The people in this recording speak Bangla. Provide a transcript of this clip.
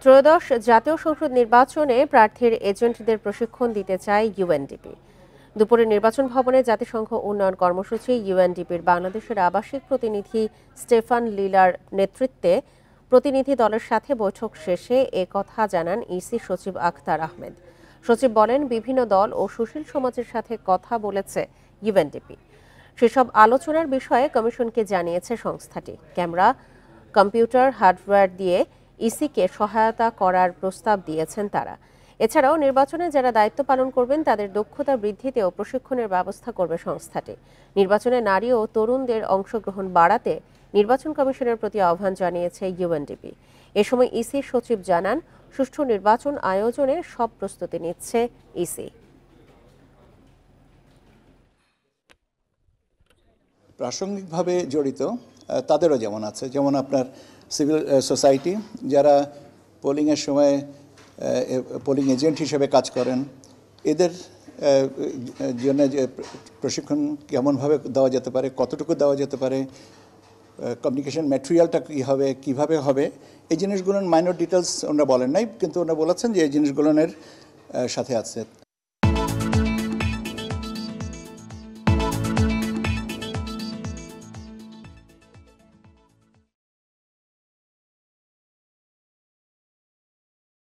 ত্রয়োদশ জাতীয় সংসদ নির্বাচনে প্রার্থীর এজেন্টদের প্রশিক্ষণ দিতে চায় ইউএনডিপি। দুপুরে নির্বাচন ভবনে জাতিসংঘ উন্নয়ন কর্মসূচি ইউএনডিপির বাংলাদেশের আবাসিক প্রতিনিধি স্টেফান লিলার নেতৃত্বে প্রতিনিধি দলের সাথে বৈঠক শেষে এ কথা জানান ইসি সচিব আখতার আহমেদ। সচিব বলেন, বিভিন্ন দল ও সুশীল সমাজের সাথে কথা বলেছে ইউএনডিপি। সেসব আলোচনার বিষয়ে কমিশনকে জানিয়েছে সংস্থাটি। ক্যামেরা, কম্পিউটার, হার্ডওয়্যার দিয়ে ইসিকে সহায়তা করার প্রস্তাব দিয়েছেন তারা। এছাড়াও নির্বাচনে যারা দায়িত্ব পালন করবেন তাদের দক্ষতা বৃদ্ধিতেও প্রশিক্ষণের ব্যবস্থা করবে সংস্থাটি। নির্বাচনে নারী ও তরুণদের অংশগ্রহণ বাড়াতে নির্বাচন কমিশনের প্রতি আহ্বান জানিয়েছে ইউএনডিপি। এ সময় ইসি সচিব জানান, সুষ্ঠু নির্বাচন আয়োজনে সব প্রস্তুতি নিচ্ছে ইসি। প্রাসঙ্গিকভাবে জড়িত তাদেরও যেমন আছে, যেমন আপনার সিভিল সোসাইটি যারা পোলিংয়ের সময় পোলিং এজেন্ট হিসেবে কাজ করেন, এদের জন্য যে প্রশিক্ষণ কেমনভাবে দেওয়া যেতে পারে, কতটুকু দেওয়া যেতে পারে, কমিউনিকেশন ম্যাটেরিয়ালটা কী হবে, কীভাবে হবে, এই জিনিসগুলোর মাইনর ডিটেলস ওনারা বলেন নাই, কিন্তু ওনারা বলেছেন যে এই জিনিসগুলোর সাথে আছে।